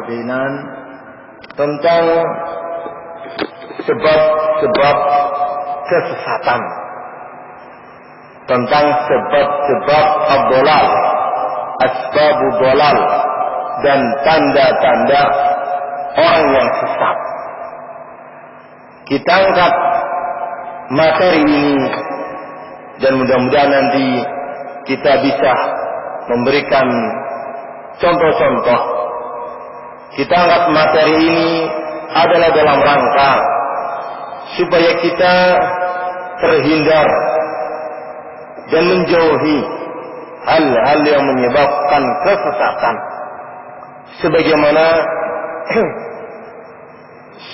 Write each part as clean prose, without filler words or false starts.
perbedaan tentang sebab-sebab kesesatan, tentang sebab-sebab ad-dhalal, asbabud dhalal, dan tanda-tanda orang yang sesat. Kita angkat materi ini dan mudah-mudahan nanti kita bisa memberikan contoh-contoh. Kita angkat materi ini adalah dalam rangka supaya kita terhindar dan menjauhi hal-hal yang menyebabkan kesesatan. Sebagaimana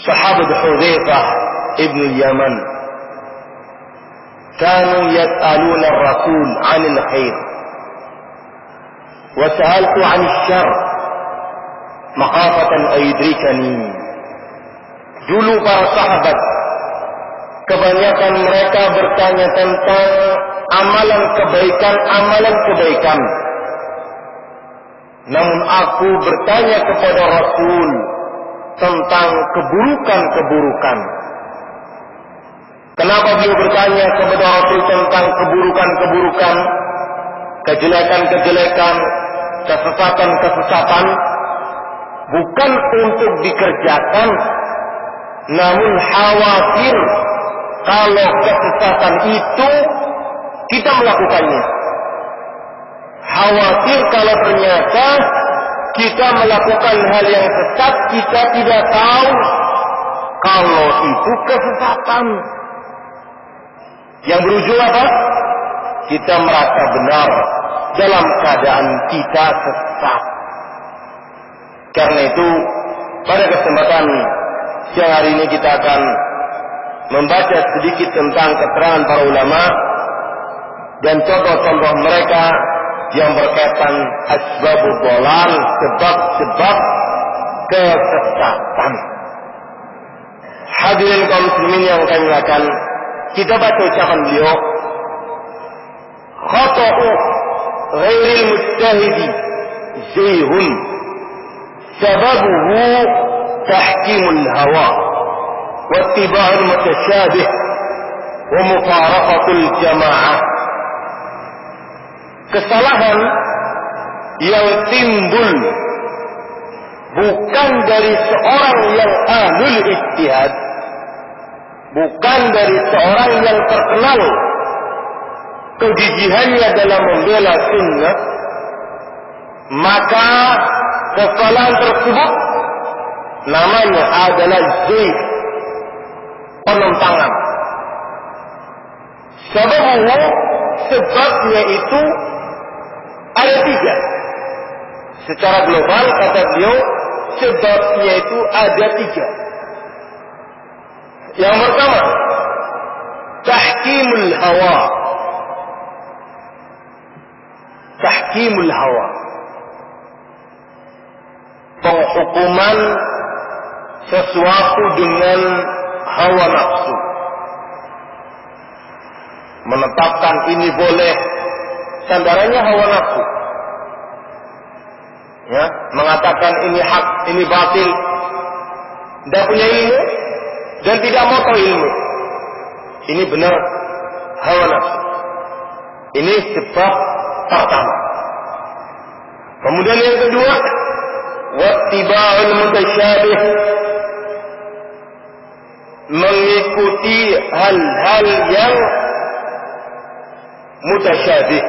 sahabat Hudzaifah ibn Yaman kanu yas'aluna ar-rasul 'anil khair wa sa'altu 'anil syarr makhafatan aydrikani. Dulu para sahabat kebanyakan mereka bertanya tentang amalan kebaikan. Namun aku bertanya kepada Rasul tentang keburukan-keburukan. Kenapa beliau bertanya kepada Rasul tentang keburukan-keburukan, kejelekan-kejelekan, kesesatan-kesesatan? Bukan untuk dikerjakan, namun khawatir kalau kesesatan itu kita melakukannya. Khawatir kalau ternyata kita melakukan hal yang sesat, kita tidak tahu kalau itu kesesatan. Yang berujung apa? Kita merasa benar dalam keadaan kita sesat. Karena itu, pada kesempatan siang hari ini kita akan membaca sedikit tentang keterangan para ulama dan contoh-contoh mereka yang berkaitan asbabud dhalal, sebab-sebab kesesatan. Hadirin kaum muslimin yang kami muliakan, kita baca ucapan beliau, khata'u ghairil mujtahidi zayhun sababuhu tahkimul hawa wa ittiba'ul mutasyabih wa mufaraqatul jamaah. Kesalahan yang timbul bukan dari seorang yang ahlul ijtihad, bukan dari seorang yang terkenal kegigihannya dalam membela sunnah, maka kesalahan tersebut namanya adalah zayd, penentangan. Sebabnya itu ada 3. Secara global kata beliau, sebabnya itu ada 3. Yang pertama, tahkimul hawa. Tahkimul hawa, penghukuman sesuatu dengan hawa nafsu. Menetapkan ini boleh, sandarannya hawa nafsu. Ya, mengatakan ini hak, ini batil. Tidak punya ilmu dan tidak mau tahu ilmu. Ini benar hawa nafsu. Ini sebab pertama. Kemudian yang kedua, wattiba'ul mutasyabih, mengikuti hal-hal yang mutasyabih,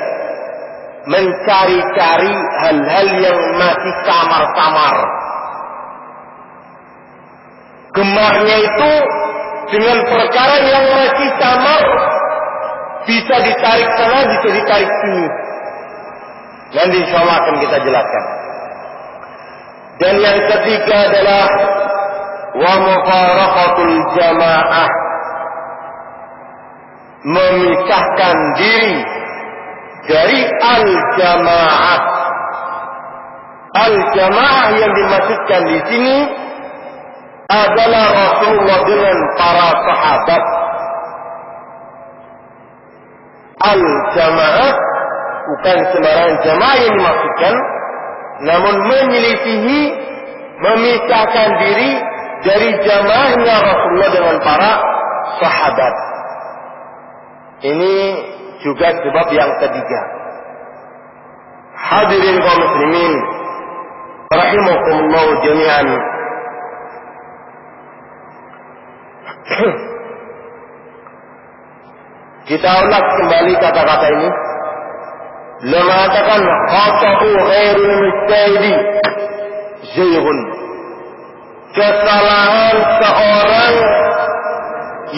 mencari-cari hal-hal yang masih samar-samar. Gemarnya itu dengan perkara yang masih samar, bisa ditarik sana, bisa ditarik sini. Nanti insyaallah akan kita jelaskan. Dan yang ketiga adalah wa mufaraqatul jamaah, memisahkan diri dari al-jamaah. Al-jamaah yang dimaksudkan di sini adalah Rasulullah dengan para sahabat. Al-jamaah bukan sembarang jamaah yang dimaksudkan, namun menyelisihi, memisahkan diri dari jamaahnya Rasulullah dengan para sahabat. Ini juga sebab yang ketiga. Hadirin kaum muslimin rahimakumullah jami'an. Kita ulas kembali kata-kata ini. Beliau mengatakan khata'u ghairil mujtahidi zayghun. Kesalahan seorang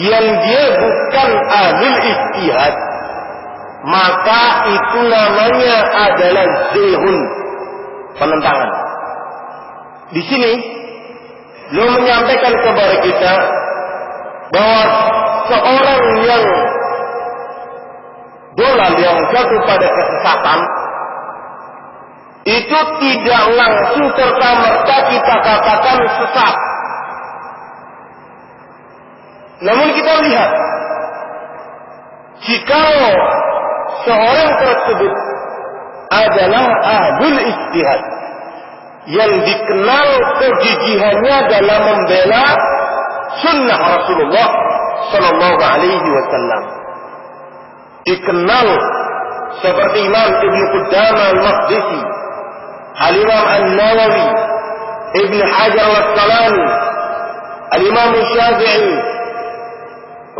yang dia bukan ahlul ijtihad, maka itu namanya adalah zayghun, penentangan. Di sini beliau menyampaikan kepada kita bahwa seorang yang dolal, yang jatuh pada kesesatan, itu tidak langsung serta-merta kita katakan sesat. Namun kita lihat, jika seorang tersebut adalah ahlul ijtihad, yang dikenal kegigihannya dalam membela sunnah Rasulullah Sallallahu Alaihi Wasallam, dikenal seperti Imam Ibn Qudamah Al-Maqdisi, Al-Imam An-Nawawi, Ibn Hajar Al-Asqalani, Al-Imam Syafi'i,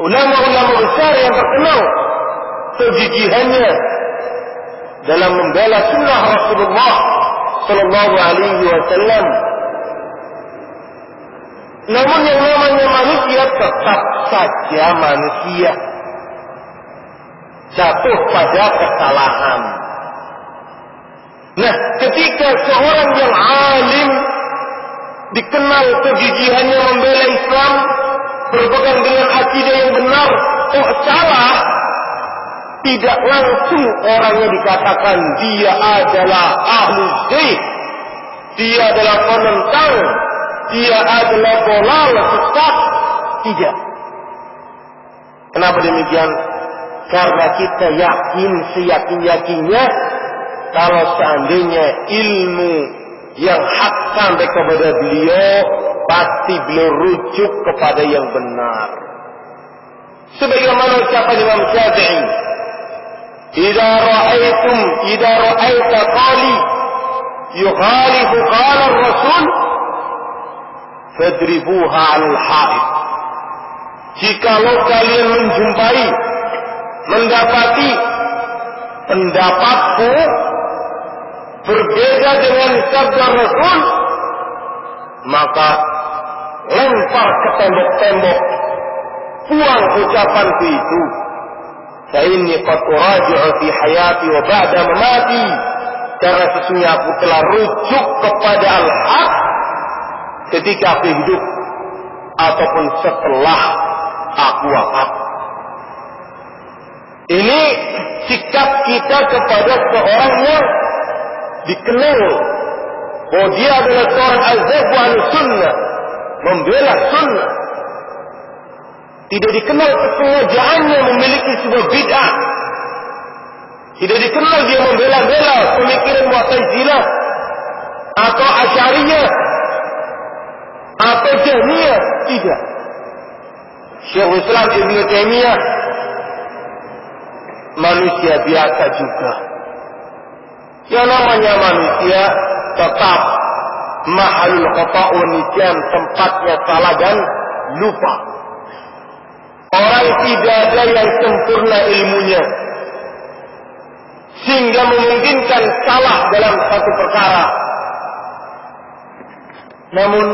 ulama-ulama besar yang terkenal kegigihannya dalam membela sunnah Rasulullah Sallallahu Alaihi Wasallam. Namun yang namanya manusia tetap saja manusia, jatuh pada kesalahan. Nah, ketika seorang yang alim dikenal kegigihannya membela Islam, berpegang dengan akidah yang benar, kok salah, tidak langsung orangnya dikatakan dia adalah ahli zayg, dia adalah penentang, dia adalah dolal, sesat. Tidak. Kenapa demikian? Karena kita yakin seyakin-yakinnya kalau seandainya ilmu yang hak sampai kepada beliau, pasti beliau rujuk kepada yang benar. Sebagaimana ucapan Imam Syafi'i, "Idza ra'aita qali yukhalifu qala ar-rasul fadribuha 'alal ha'id." Jikalau kalian mendapati pendapatku berbeda dengan sabda Rasul, maka lempar ke tembok-tembok, buang ucapanku itu. Fa inni qad uraji'u fi hayati wa ba'da mamati. Karena sesungguhnya aku telah rujuk kepada al-haq ketika aku hidup ataupun setelah aku wafat. Ini sikap kita kepada seorang yang dikenal bahwa dia adalah seorang al-zahbu al-sunnah, membela sunnah. Tidak dikenal kesengajaannya memiliki sebuah bid'ah. Tidak dikenal dia membela-bela pemikiran Mu'tazilah atau Asy'ariyah atau Jahmiyah. Tidak. Syekhul Islam Ibn Taimiyah manusia biasa juga. Yang namanya manusia tetap mahalul khata'u nisyan, tempatnya salah dan lupa. Orang tidak ada yang sempurna ilmunya sehingga memungkinkan salah dalam satu perkara. Namun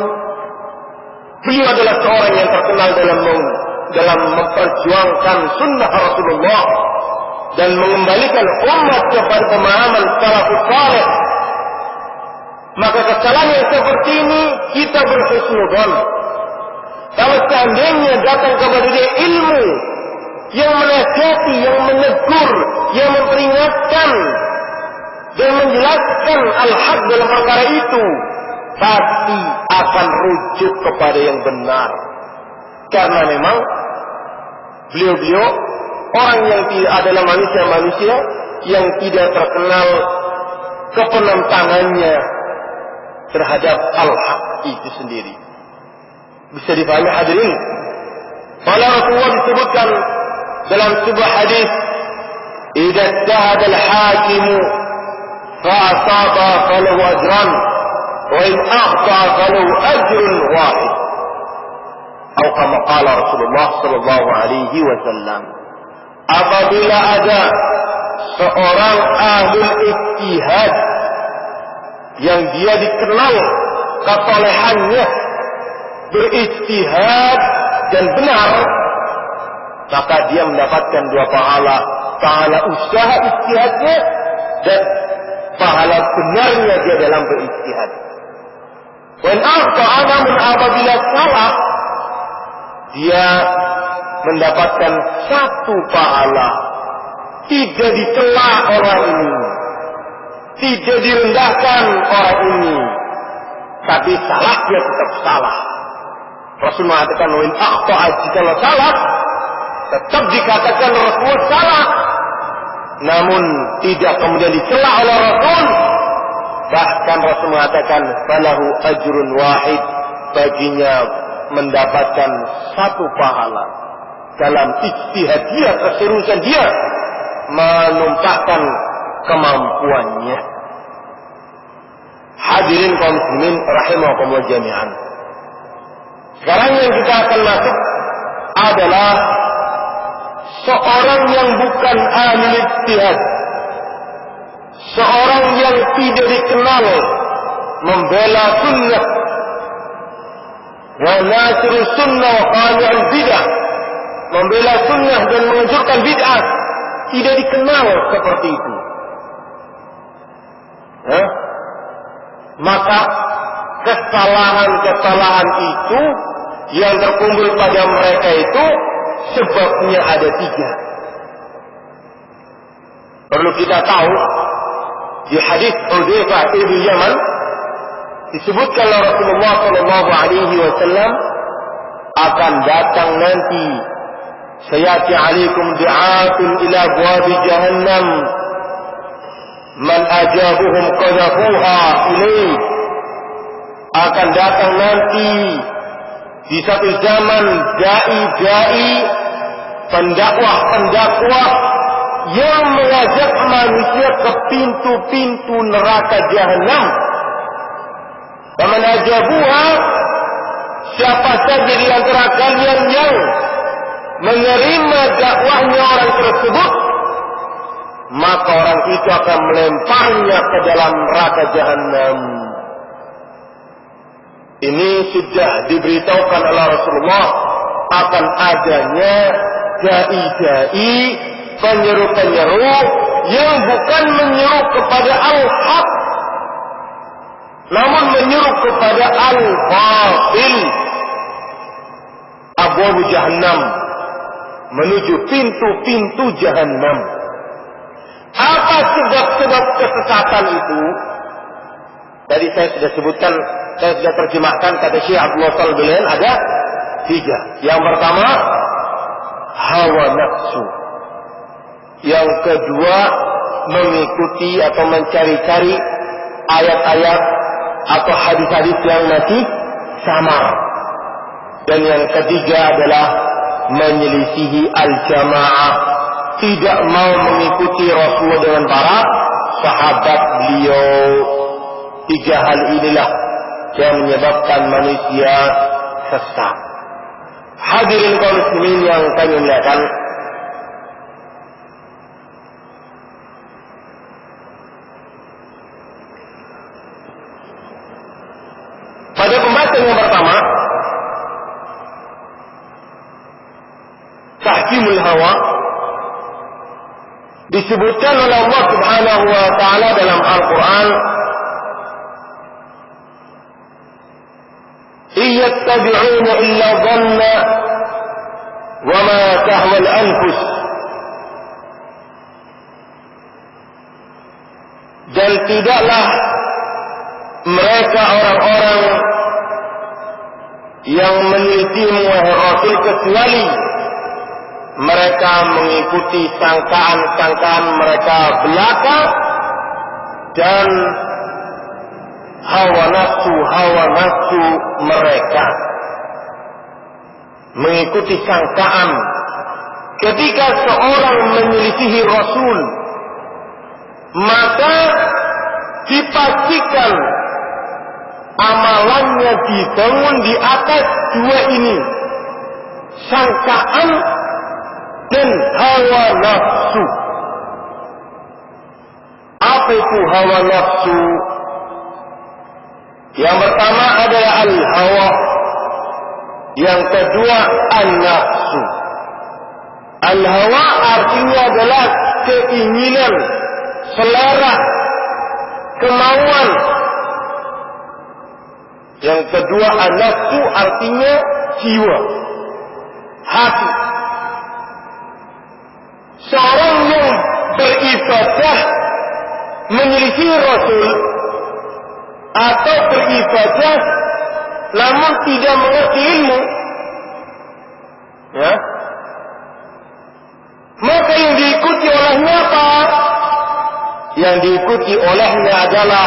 beliau adalah seorang yang terkenal dalam memperjuangkan sunnah Rasulullah dan mengembalikan umat kepada pemahaman salafus saleh. Maka kesalahan yang seperti ini kita berhusnudzon. Kalau seandainya datang kepada dia ilmu yang menasihati, yang menegur, yang memperingatkan dan menjelaskan al-haq dalam perkara itu, pasti akan rujuk kepada yang benar. Karena memang beliau-beliau orang yang tidak adalah manusia-manusia yang tidak terkenal kepenentangannya, terhadap al-haq itu sendiri. Bisa dipahami hadirin? Qala Rasulullah disebutkan dalam sebuah hadis, "Idza ijtahada al-hakimu fa asaba falahu ajran, wa in akhta falahu ajrun wahid." Atau kama qala Rasulullah sallallahu alaihi wasallam. Apabila ada seorang ahlul ijtihad yang dia dikenal kesolehannya berijtihad dan benar, maka dia mendapatkan dua pahala, pahala usaha ijtihadnya dan pahala benarnya dia dalam berijtihad. Dan namun apabila salah, dia mendapatkan satu pahala, tidak dicela orang ini, tidak direndahkan orang ini, tapi salah dia tetap salah. Rasul mengatakan, "Wa in akhta'a," jika salah, tetap dikatakan Rasul salah, namun tidak kemudian dicela oleh Rasul. Bahkan Rasul mengatakan, "Falahu ajrun wahid," baginya mendapatkan satu pahala dalam ijtihad dia, keseriusan dia menumpahkan kemampuannya. Hadirin kaum muslimin rahimakumullah jami'an. Sekarang yang kita akan masuk adalah seorang yang bukan ahli ijtihad, seorang yang tidak dikenal membela sunnah, wa nasiru sunnah wa qani'ul bid'ah, membela sunnah dan menganjurkan bid'ah, tidak dikenal seperti itu. Maka kesalahan-kesalahan itu yang terkumpul pada mereka itu sebabnya ada 3. Perlu kita tahu di hadis Hudzaifah bin Yaman disebutkan oleh Rasulullah sallallahu alaihi wasallam, akan datang nanti sayati alaikum du'atun ila abwabi jahannam man ajabuhum qadhafuha ilaih. Akan datang nanti di satu zaman dai-dai, pendakwah-pendakwah yang mengajak manusia ke pintu-pintu neraka jahanam. Man ajabuha, siapa saja di antara kalian yang menerima dakwahnya orang tersebut, maka orang itu akan melemparnya ke dalam neraka jahanam. Ini sudah diberitahukan oleh Rasulullah akan adanya dai-dai, penyeru-penyeru yang bukan menyeru kepada al-haq, namun menyeru kepada al-batil. Abwaab jahannam, menuju pintu-pintu jahannam. Apa sebab-sebab kesesatan itu? Tadi saya sudah sebutkan, saya sudah terjemahkan, kata Syekh Abdullah Salbilan ada 3. Yang pertama, hawa nafsu. Yang kedua, mengikuti atau mencari-cari ayat-ayat atau hadis-hadis yang masih samar. Dan yang ketiga adalah menyelisihi al-jamaah, tidak mau mengikuti Rasulullah dengan para sahabat beliau. 3 hal inilah yang menyebabkan manusia sesat. Hadirin kaum muslimin yang kami muliakan, pada pembahasan yang pertama, tahkimul hawa, disebutkan oleh Allah Subhanahu wa taala dalam Al-Qur'an, iyattabi'una illa dhanna wa ma tahwa al-anfus. Dan tidaklah mereka orang-orang yang menelitimu wahai Rasul, kecuali mereka mengikuti sangkaan-sangkaan mereka belaka dan hawa nafsu mereka, mengikuti sangkaan. Ketika seorang menyelisihi Rasul, maka dipastikan amalannya dibangun di atas dua ini, sangkaan dan hawa nafsu. Apa itu hawa nafsu? Yang pertama adalah al-hawa, yang kedua an-nafsu. Al-hawa artinya adalah keinginan, selera, kemauan. Yang kedua an-nafsu artinya jiwa, hati. Seorang yang beribadah menyelisih Rasul atau beribadah namun tidak mengerti ilmu, ya, maka yang diikuti olehnya apa? Yang diikuti olehnya adalah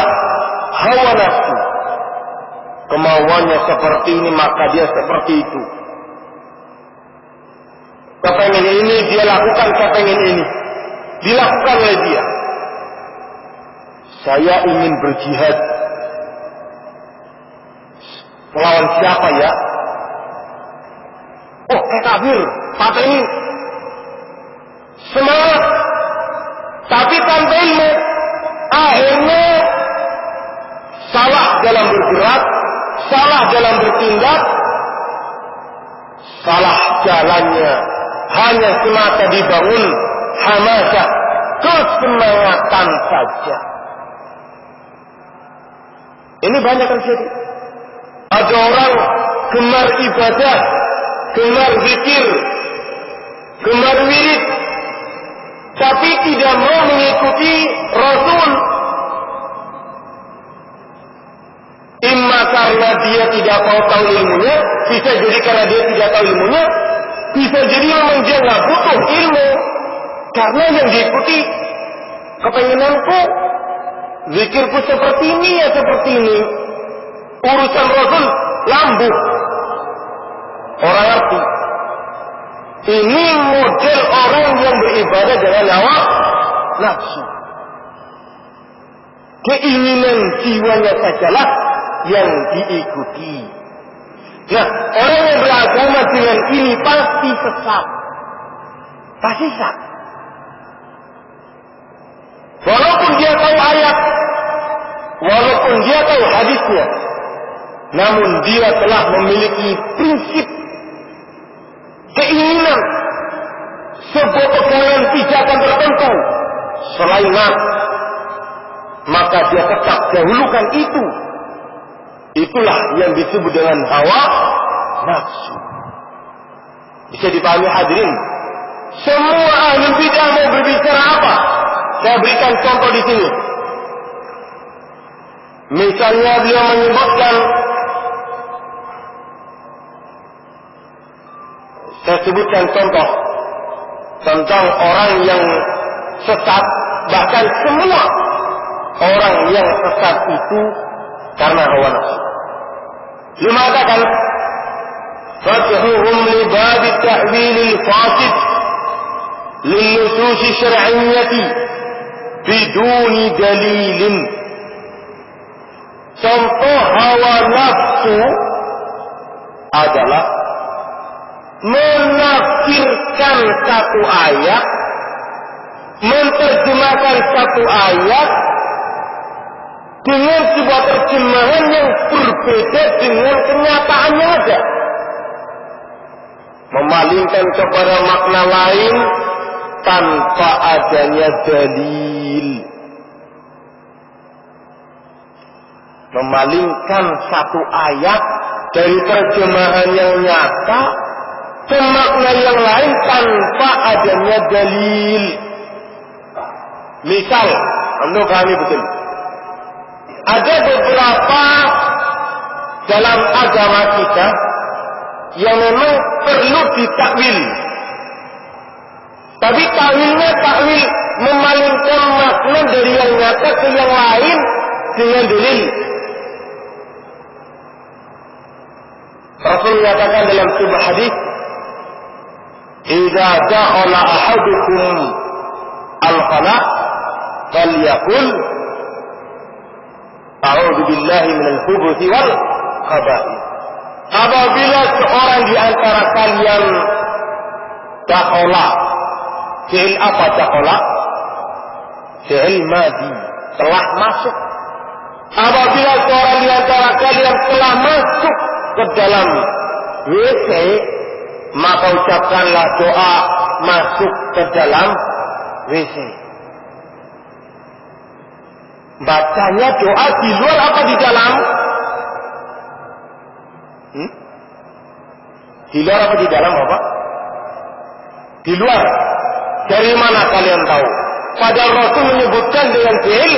hawa nafsu. Kemauannya seperti ini, maka dia seperti itu. Kepengen ini, dia lakukan. Kepengen ini, dilakukan oleh dia. Saya ingin berjihad. Melawan siapa ya? Oh, kafir, pateni. Semangat, tapi tanpa ilmu. Akhirnya salah dalam bergerak, salah dalam bertindak, salah jalannya. Hanya semata dibangun hamasah, kesemangatan saja. Ini banyak terjadi. Ada orang gemar ibadah, gemar zikir, gemar wirid, tapi tidak mau mengikuti Rasul. Imma karena dia tidak mau tahu ilmunya, bisa jadi karena dia tidak tahu ilmunya, bisa jadi memang dia nggak butuh ilmu. Karena yang diikuti kepengenanku, zikirku seperti ini ya seperti ini. Urusan Rasul lambuh. Orang arti. Ini model orang yang beribadah dengan hawa nafsu. Keinginan jiwanya sajalah yang diikuti. Nah, orang yang beragama dengan ini pasti sesat. Pasti sesat. Walaupun dia tahu ayat, walaupun dia tahu hadisnya, namun dia telah memiliki prinsip, keinginan, sebuah pegangan pijakan tertentu selain nafsu, maka dia tetap dahulukan itu. Itulah yang disebut dengan hawa nafsu. Bisa dipahami hadirin? Semua ahli bidah mau berbicara apa? Saya berikan contoh di sini. Misalnya beliau menyebutkan, saya sebutkan contoh tentang orang yang sesat, bahkan semua orang yang sesat itu karena hawa nafsu. Dia mengatakan, "Fathuhum li bab at-ta'wil al-fasid lin-nusus syar'iyyati biduni dalilin." Contoh hawa nafsu adalah menafsirkan satu ayat, menerjemahkan satu ayat dengan sebuah terjemahan yang berbeda dengan kenyataannya ada. Memalingkan kepada makna lain tanpa adanya dalil. Memalingkan satu ayat dari terjemahan yang nyata ke makna yang lain tanpa adanya dalil. Misal, untuk kami betul. Ada beberapa dalam agama kita yang memang perlu ditakwil. Tapi takwilnya takwil memalingkan makna dari yang nyata ke yang lain dengan dalil. Rasul menyatakan dalam sebuah hadis, "Idza dakhala ahadukum al-khala falyaqul a'udzu billahi minal khubuthi wal khaba'ith." Apabila seorang di antara kalian dakhala, fi'il apa dakhala? Fi'il madhi, telah masuk. Apabila seorang di antara kalian telah masuk ke dalam WC, maka ucapkanlah doa masuk ke dalam WC. Bacanya doa di luar apa di dalam? Di luar apa di dalam apa? Di luar. Dari mana kalian tahu? Padahal Rasul menyebutkan dengan fi'il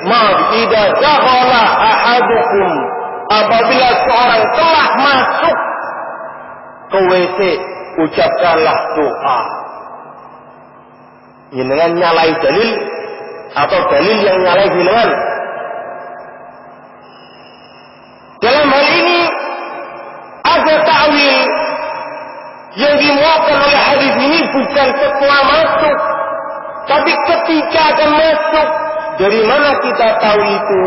madhi, idza dakhala ahadukum, apabila seorang telah masuk ke WC, ucapkanlah doa. Jenengan nyalai dalil atau dalil yang nyalai jenengan? Dalam hal ini ada ta'wil yang dimuatkan oleh hadis ini, bukan setelah masuk, tapi ketika akan masuk. Dari mana kita tahu itu?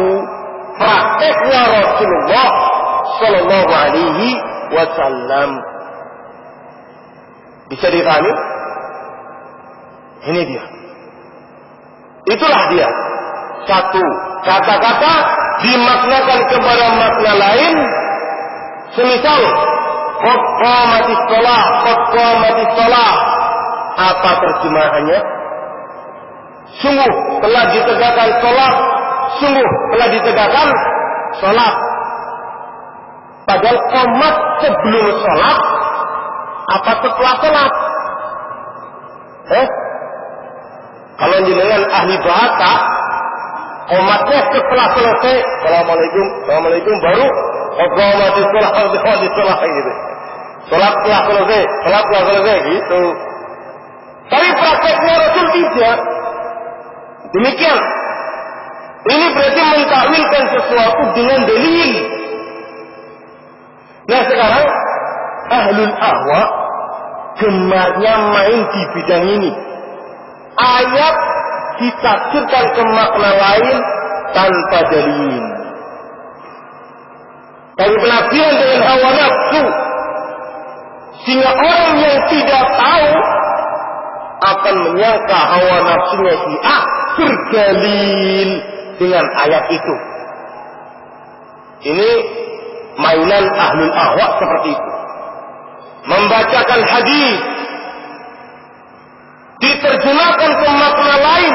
Prakteknya Rasulullah Sallallahu Alaihi Wasallam. Bisa dipahami? Ini dia. Itulah dia. Satu kata-kata dimaknakan kepada makna lain. Semisal qad qamatis shalah, qad qamatis shalah. Apa terjemahannya? Sungguh telah ditegakkan sholat, sungguh telah ditegakkan sholat. Padahal qomat sebelum sholat, apa setelah sholat? Kalau jenengan ahli bahasa, qomatnya setelah selesai, assalamualaikum, assalamualaikum, baru qomatis sholat gitu. Sholat telah selesai gitu. Tapi prakteknya Rasul tidak. Demikian. Ini berarti mentakwilkan sesuatu dengan dalil. Nah sekarang ahlul ahwa gemarnya main di bidang ini. Ayat ditafsirkan ke makna lain tanpa dalil. Tapi penafsiran dengan hawa nafsu, sehingga orang yang tidak tahu akan menyangka hawa nafsunya si A berdalil dengan ayat itu. Ini mainan ahlul ahwa seperti itu. Membacakan hadis diterjemahkan ke makna lain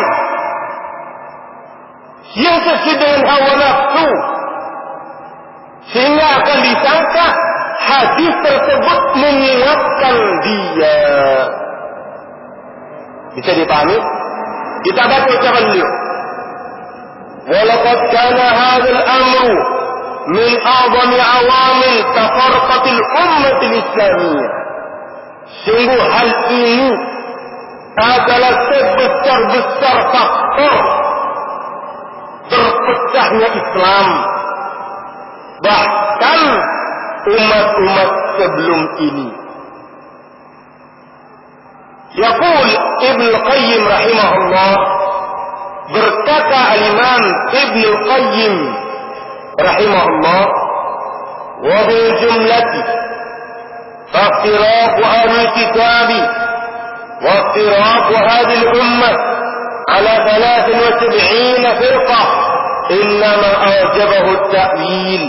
yang sesuai dengan hawa nafsu, sehingga akan disangka hadis tersebut menguatkan dia. Bisa dipahami? Kita baca ucapan beliau. Walaqad kana hadzal amru min a'zami awamil tafarruqatil ummatil islamiyah. Sungguh hal ini adalah sebesar-besar faktor terpecahnya Islam, bahkan umat-umat sebelum ini. Yaqul Ibnu Qayyim rahimahullah, berkata al-Imam Ibnu Qayyim rahimahullah, wa bil jumlati faqtiraq ahli kitab wa iftiraq hadhihi al-ummah ala 73 firqa innama ajabahu at-ta'wil.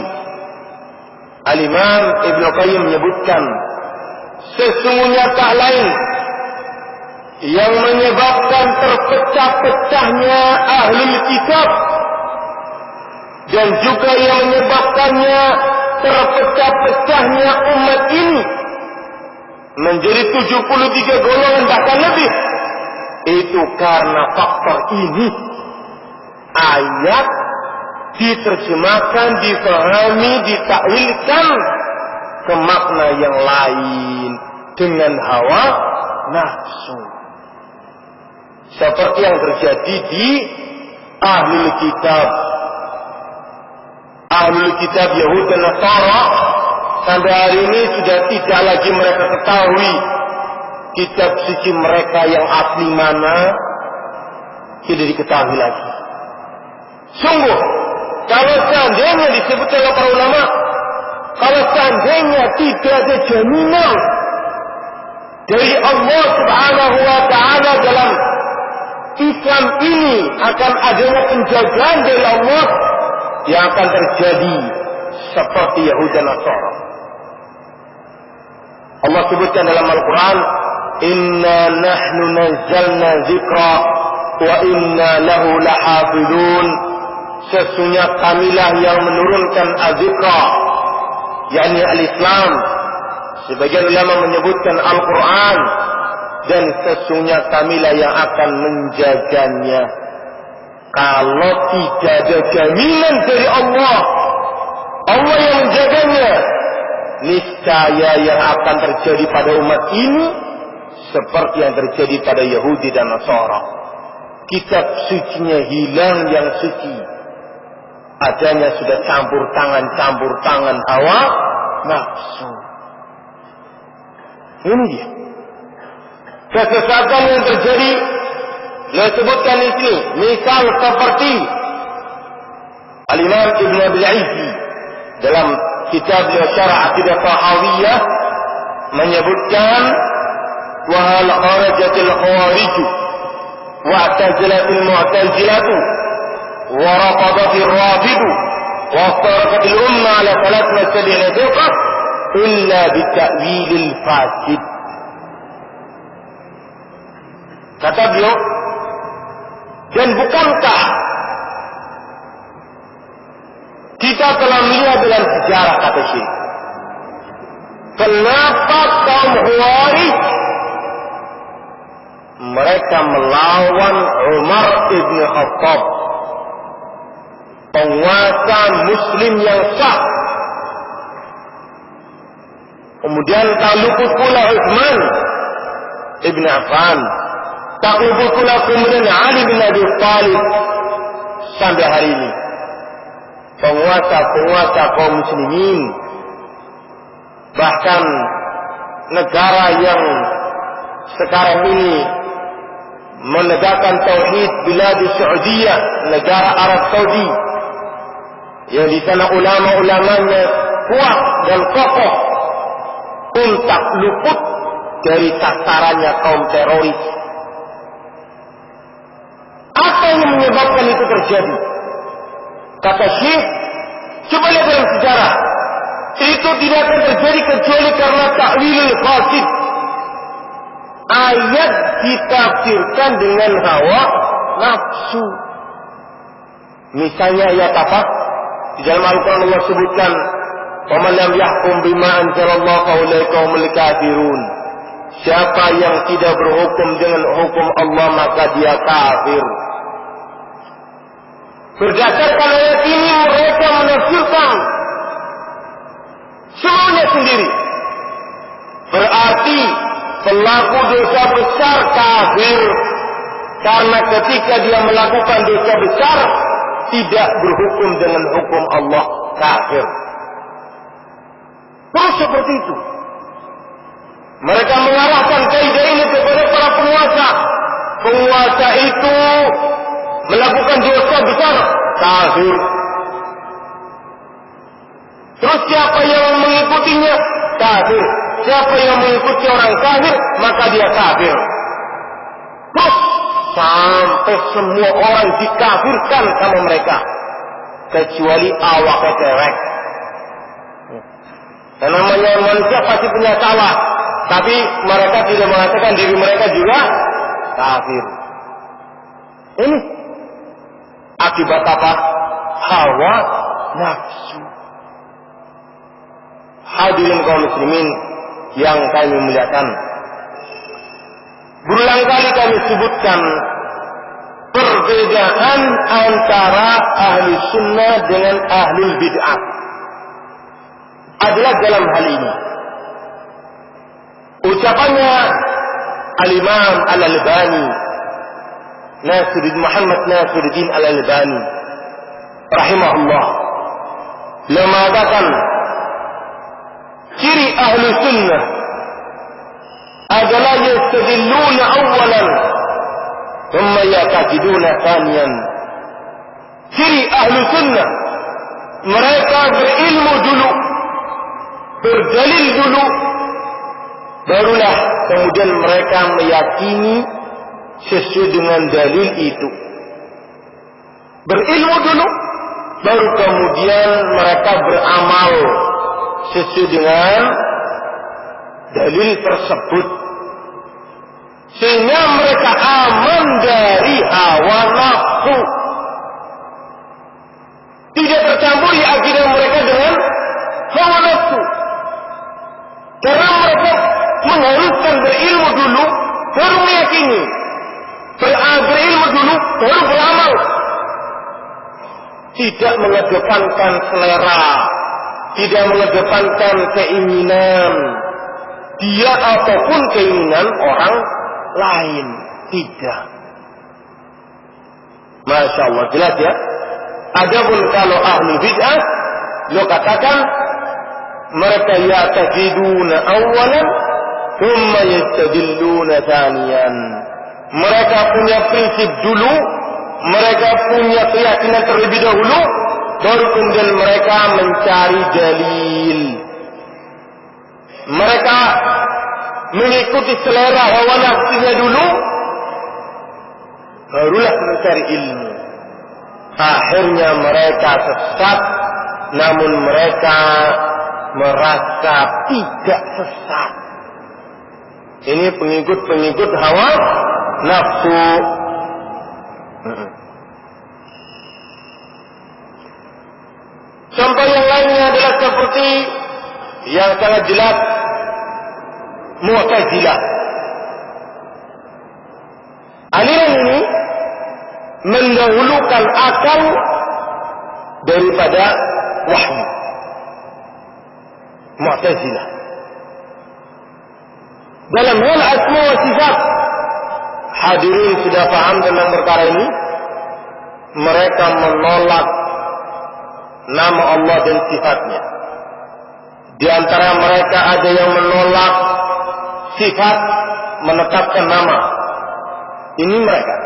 Al-Imam Ibnu Qayyim menyebutkan, sesungguhnya tak lain yang menyebabkan terpecah-pecahnya ahli kitab, dan juga yang menyebabkannya terpecah-pecahnya umat ini menjadi 73 golongan bahkan lebih, itu karena faktor ini. Ayat diterjemahkan, difahami, ditakwilkan ke makna yang lain dengan hawa nafsu, seperti yang terjadi di ahlul kitab. Ahlul kitab Yahudi dan Nasara sampai hari ini sudah tidak lagi mereka ketahui kitab suci mereka yang asli mana, tidak diketahui lagi. Sungguh, kalau seandainya disebut oleh para ulama, kalau seandainya tidak ada jaminan dari Allah Subhanahu wa Ta'ala dalam Islam ini akan adanya penjagaan dari Allah, yang akan terjadi seperti Yahudi dan Nasara. Allah sebutkan dalam Al-Quran, Inna nahnu nazzalna zikra wa inna lahu lahafidun. Sesungguhnya kamilah yang menurunkan az-zikra, yakni al-Islam. Sebagian ulama menyebutkan Al-Quran. Dan sesungguhnya kamilah yang akan menjaganya. Kalau tidak ada jaminan dari Allah, Allah yang menjaganya, niscaya yang akan terjadi pada umat ini seperti yang terjadi pada Yahudi dan Nasara. Kitab sucinya hilang yang suci. Adanya sudah campur tangan hawa nafsu. Ini dia. Kesesatan yang terjadi, saya sebutkan di sini, misal seperti Al-Imam Ibn Abi Al-Izzi dalam kitab Syarah Aqidah Tahawiyah menyebutkan, wa hal kharajatil khawarij wa i'tazilatil mu'tazilatu wa rafadatir rafid wa iftaraqatil umma ala thalath masalih firqah illa bita'wilil fasid. Kata beliau, dan bukankah kita telah melihat dalam sejarah, kata Syekh, kenapa kaum Khawarij mereka melawan Umar ibn Khattab, penguasa Muslim yang sah. Kemudian tak luput pula Utsman ibn Affan, tak luput pula kemudian Ali bin Abi Thalib. Sampai hari ini penguasa kaum muslimin, bahkan negara yang sekarang ini menegakkan tauhid, Bilad Saudiyah, negara Arab Saudi, yang di sana ulama-ulamanya kuat dan kokoh, pun tak luput dari sasarannya kaum teroris. Apa yang menyebabkan itu terjadi? Kata Syekh, coba lihat dalam sejarah, itu tidak akan terjadi kecuali karena ta'wilul fasid. Ayat ditafsirkan dengan hawa nafsu. Misalnya ayat apa? Di dalam Al-Quran Allah sebutkan, wa man lam yahkum bima anzalallahu fa ulaika humul kafirun. Siapa yang tidak berhukum dengan hukum Allah, maka dia kafir. Berdasarkan ayat ini mereka menafsirkan semuanya sendiri. Berarti pelaku dosa besar kafir, karena ketika dia melakukan dosa besar tidak berhukum dengan hukum Allah, kafir. Terus seperti itu mereka mengarahkan kaidah ini kepada para penguasa. Penguasa itu melakukan dosa besar, kafir. Terus siapa yang mengikutinya? Kafir. Siapa yang mengikuti orang kafir, maka dia kafir. Terus sampai semua orang dikafirkan sama mereka, kecuali awaknya cewek. Dan namanya manusia pasti punya salah, tapi mereka tidak mengatakan diri mereka juga kafir. Ini akibat apa? Hawa nafsu. Hadirin kaum muslimin yang kami muliakan, berulang kali kami sebutkan perbedaan antara ahli sunnah dengan ahli bid'ah adalah dalam hal ini. Ucapannya Al-Imam Al-Albani, Muhammad Nasiruddin Al-Albani rahimahullah, beliau mengatakan, ahli sunnah adalah yastadilluna awalan thumma yaqiduna thaniyan. Ciri ahli sunnah, mereka berilmu dulu, berdalil dulu, barulah kemudian mereka meyakini sesuai dengan dalil itu. Berilmu dulu, baru kemudian mereka beramal sesuai dengan dalil tersebut. Sehingga mereka aman dari hawa nafsu. Tidak tercampuri akidah mereka dengan hawa nafsu. Karena mereka mengharuskan berilmu dulu, baru meyakini. Berilmu dulu, baru beramal. Tidak mengedepankan selera, tidak mengedepankan keinginan dia ataupun keinginan orang lain. Tidak. Masya Allah, jelas ya. Adapun kalau ahli bid'ah, lo katakan mereka ya'taqiduna awalan thumma yastadilluna thaniyan. Mereka punya prinsip dulu, mereka punya keyakinan terlebih dahulu, baru kemudian mereka mencari dalil. Mereka mengikuti selera hawa nafsunya dulu, barulah mencari ilmu. Akhirnya mereka sesat, namun mereka merasa tidak sesat. Ini pengikut-pengikut hawa nafsu. Contoh yang lainnya adalah seperti yang sangat jelas Mu'tazilah. Aliran ini mendahulukan akal daripada wahyu. Mu'tazilah. Dalam hal asma wa sifat, hadirin sudah paham tentang perkara ini. Mereka menolak nama Allah dan sifatnya. Di antara mereka ada yang menolak sifat, menetapkan nama. Ini mereka.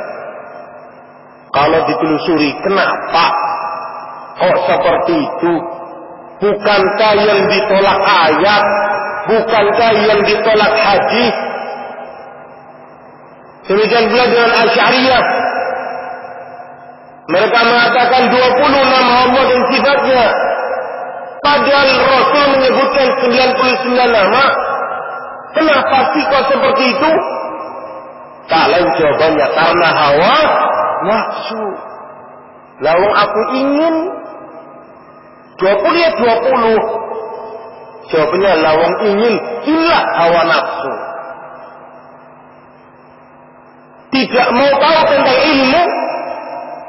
Kalau ditelusuri, kenapa kok seperti itu? Bukankah yang ditolak ayat? Bukankah yang ditolak hadis? Demikian pula dengan Asy'ariyah. Mereka mengatakan 20 nama Allah dan sifatnya. Padahal Rasul menyebutkan 99 nama. Kenapa sih kok seperti itu? Tak lain jawabannya karena hawa nafsu. Lawang aku ingin 20 ya 20. Jawabannya lawang ingin, inilah hawa nafsu. Tidak mau tahu tentang ilmu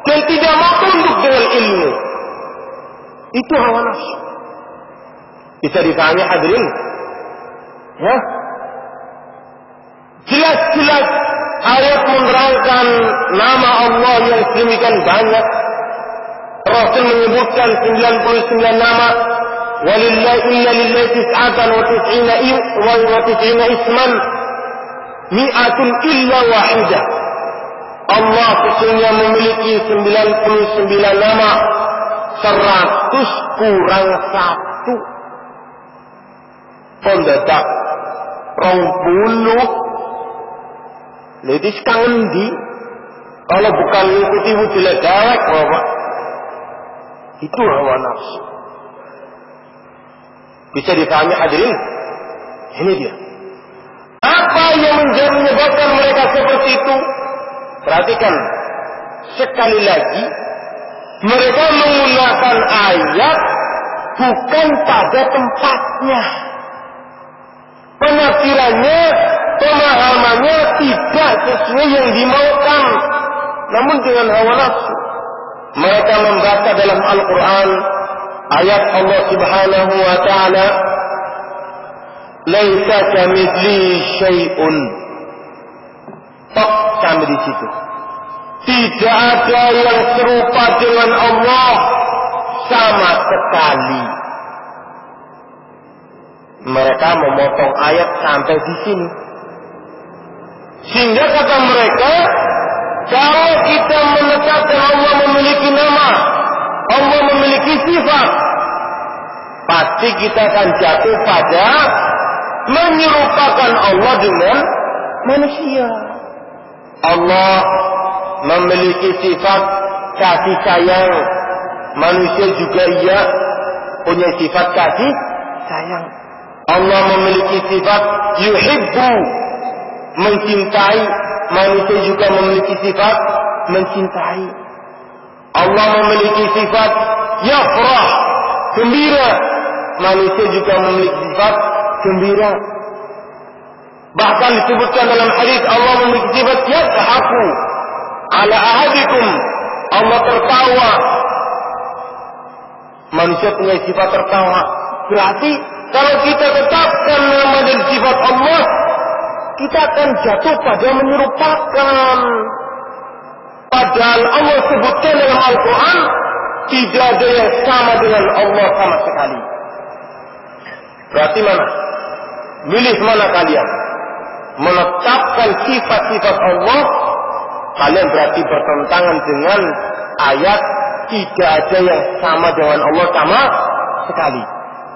dan tidak mau tunduk dengan ilmu. Itu hawa nafsu. Bisa ditanya hadirin? Ya? Jelas-jelas ayat menerangkan nama Allah yang sedemikian banyak. Rasul menyebutkan 99 nama. Walillahi inna lillahi tis'atan wa tis'ina isman mi'atun illa wahidah. Allah sesungguhnya memiliki 99 nama, 100 kurang 1. Pendadak 20. Jadi kangen di kalau bukan mengikuti wujud dawek, Bapak. Itu hawa nafsu. Bisa dipahami hadirin? Ini dia. Apa yang menyebabkan mereka seperti itu? Perhatikan. Sekali lagi, mereka menggunakan ayat bukan pada tempatnya. Penafsirannya, pemahamannya tidak sesuai yang dimaukan, namun dengan hawa nafsu. Mereka membaca dalam Al-Quran ayat Allah Subhanahu wa Ta'ala, "Laisa kamitslihi syai'un." Tok sampai di situ. Tidak ada yang serupa dengan Allah sama sekali. Mereka memotong ayat sampai di sini. Sehingga kata mereka, kalau kita menetapkan Allah memiliki nama, Allah memiliki sifat, pasti kita akan jatuh pada menyerupakan Allah dengan manusia. Allah memiliki sifat kasih sayang, manusia juga ia punya sifat kasih sayang. Allah memiliki sifat yuhibbu, mencintai, manusia juga memiliki sifat mencintai. Allah memiliki sifat yafrah, gembira, manusia juga memiliki sifat gembira. Bahkan disebutkan dalam hadis Allah memiliki sifat yadhaku ala ahadikum, Allah tertawa. Manusia punya sifat tertawa. Berarti kalau kita tetapkan nama dan sifat Allah, kita akan jatuh pada menyerupakan. Padahal Allah sebutkan dalam Al-Quran, tidak ada yang sama dengan Allah sama sekali. Berarti mana? Milih mana kalian? Menetapkan sifat-sifat Allah, kalian berarti bertentangan dengan ayat tidak ada yang sama dengan Allah sama sekali.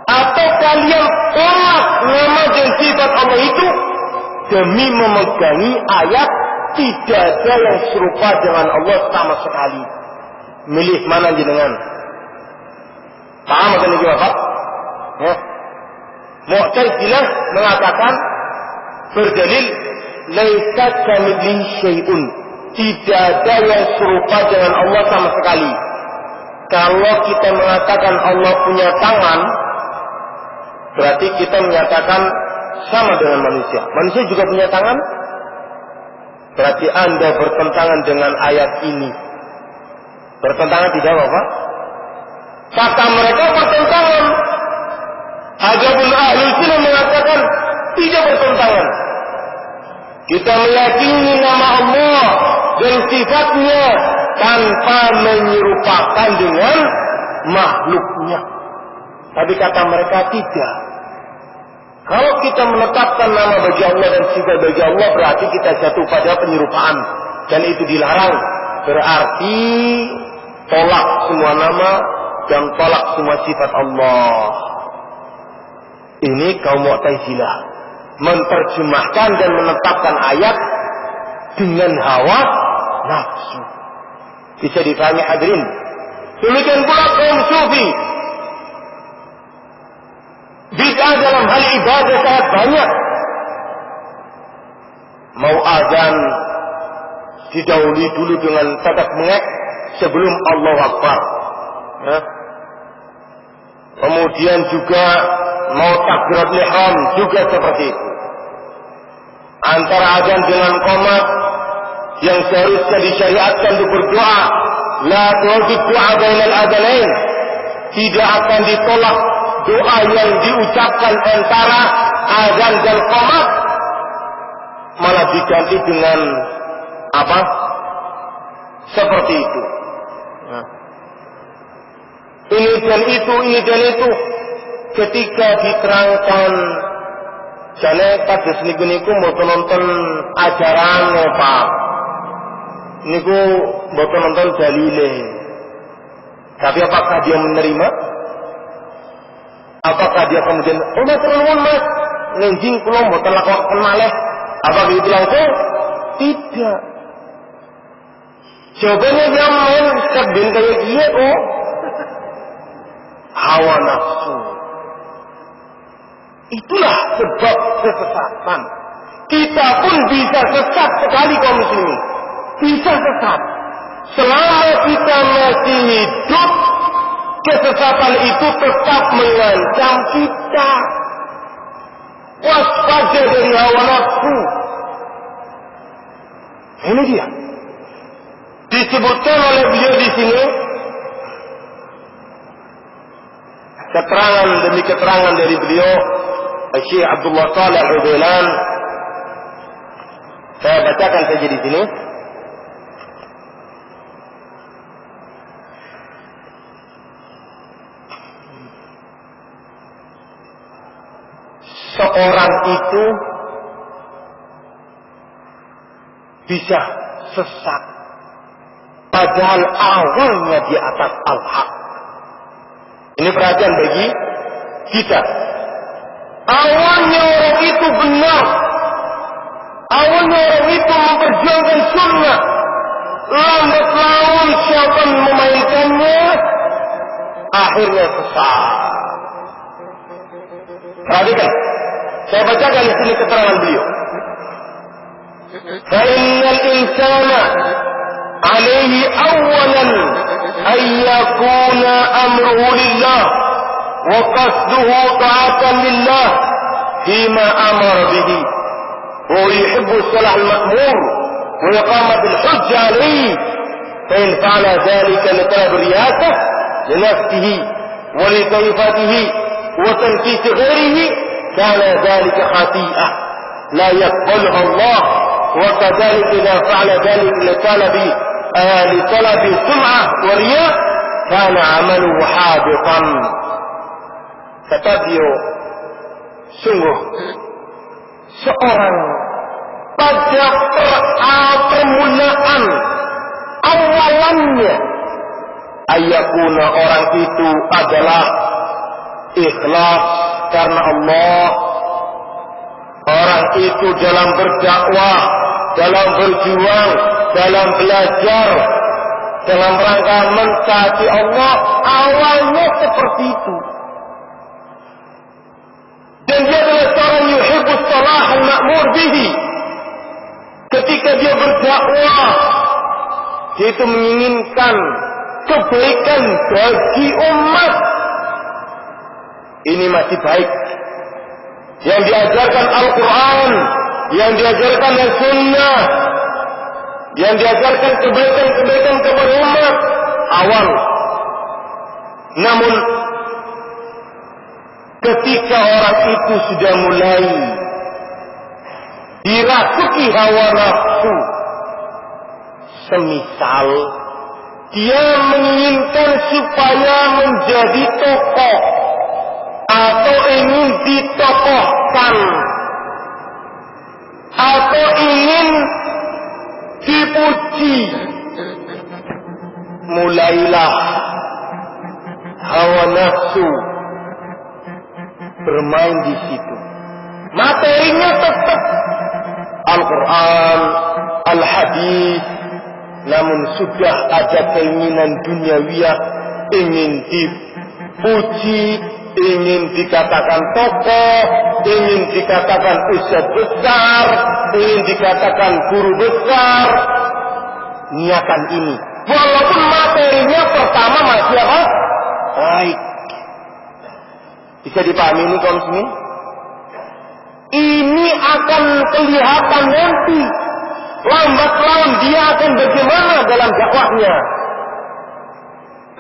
Atau kalian tolak nama dan sifat Allah itu demi memegangi ayat tidak ada yang serupa dengan Allah sama sekali. Milih mana jenengan? Paham atau ini Bapak? Ya. Mu'tazilah mengatakan berdalil laisa kamitslihi syai'un, tidak ada yang serupa dengan Allah sama sekali. Kalau kita mengatakan Allah punya tangan, berarti kita menyatakan sama dengan manusia. Manusia juga punya tangan. Berarti Anda bertentangan dengan ayat ini. Bertentangan tidak apa? Kata mereka bertentangan. Adapun Ahlus Sunnah mengatakan tidak bertentangan. Kita meyakini nama Allah dan sifatnya tanpa menyerupakan dengan makhluknya. Tapi kata mereka tidak. Kalau kita menetapkan nama bagi Allah dan sifat bagi Allah, berarti kita jatuh pada penyerupaan. Dan itu dilarang. Berarti tolak semua nama dan tolak semua sifat Allah. Ini kaum Mu'tazilah menerjemahkan dan menetapkan ayat dengan hawa nafsu. Bisa dipahami hadirin. Demikian pula kaum Sufi. Bid'ah dalam hal ibadah sangat banyak. Mau azan didahului dulu dengan tetap mengek sebelum Allahu Akbar. Ya. Kemudian juga mau takbiratul ihram juga seperti itu. Antara azan dengan qomat yang seharusnya disyariatkan untuk berdoa, la tu'adid du'a bainal adzanain, tidak akan ditolak doa yang diucapkan antara azan dan qomat, malah diganti dengan apa? Seperti itu. Nah. Ini dan itu, ini dan itu. Ketika diterangkan, jane kados niku mboten nonton ajaran Pak. Niku mboten nonton dalile. Tapi apakah dia menerima? Apakah dia kemudian, oh mas nuwun mas, ngenjing kula mboten lakokaken malih? Apakah itu langsung? Tidak. Jawabannya dia main sedeng kayak dia kok. Hawa nafsu. Itulah sebab kesesatan. Kita pun bisa sesat sekali kaum muslimin. Bisa sesat. Selama kita masih hidup, kesesatan itu tetap mengancam kita. Waspada dari hawa nafsu. Ini dia. Disebutkan oleh beliau di sini keterangan demi keterangan dari beliau Syekh Abdullah Shalih Al-Utsailan. Saya bacakan saja di sini. seorang itu bisa sesat padahal awalnya di atas al-haq. Ini perhatian bagi kita. Awalnya orang itu benar, awalnya orang itu memperjuangkan sunnah, lambat laun syaitan memainkannya, akhirnya sesat. Perhatikan, saya bacakan di sini keterangan beliau. Fa'innal insana alaihi awalan ayyakuna amruhu lillah wa qasduhu ta'atan lillah fima amara bihi wa yuhibbu salah al-ma'mur wa iqamat al-hujja alayhi fa in fa'ala dhalika li talab riyasah li nafsihi wa li kayfatihi wa tanqis ghairihi kana dhalika khati'ah la yaqbaluha Allah wa kadhalika idha fa'ala dhalika li talabi sum'ah wa riya' kana 'amaluhu habitan. Kata beliau, sungguh seorang pada permulaan awalannya ayakuna orang itu adalah ikhlas karena Allah. Orang itu dalam berdakwah, dalam berjuang, dalam belajar, dalam rangka mentaati Allah, awalnya seperti itu. Dan dia adalah seorang yuhibbus salah al-ma'mur bihi. Ketika dia berdakwah, dia itu menginginkan kebaikan bagi umat. Ini masih baik. Yang diajarkan Al-Quran, yang diajarkan As-Sunnah, yang diajarkan kebaikan-kebaikan kepada umat awal. Namun ketika orang itu sudah mulai dirasuki hawa nafsu, semisal dia menginginkan supaya menjadi tokoh atau ingin ditokohkan atau ingin dipuji, mulailah hawa nafsu bermain di situ. Materinya tetap Al-Quran, Al-Hadis, namun sudah ada keinginan duniawiyah, ingin dipuji, ingin dikatakan tokoh, ingin dikatakan ustadz besar, ingin dikatakan guru besar. Niatan ini, walaupun materinya pertama masih apa? Baik. Bisa dipahami ini kaum muslimin? Ini akan kelihatan nanti. Lambat laun dia akan bagaimana dalam dakwahnya.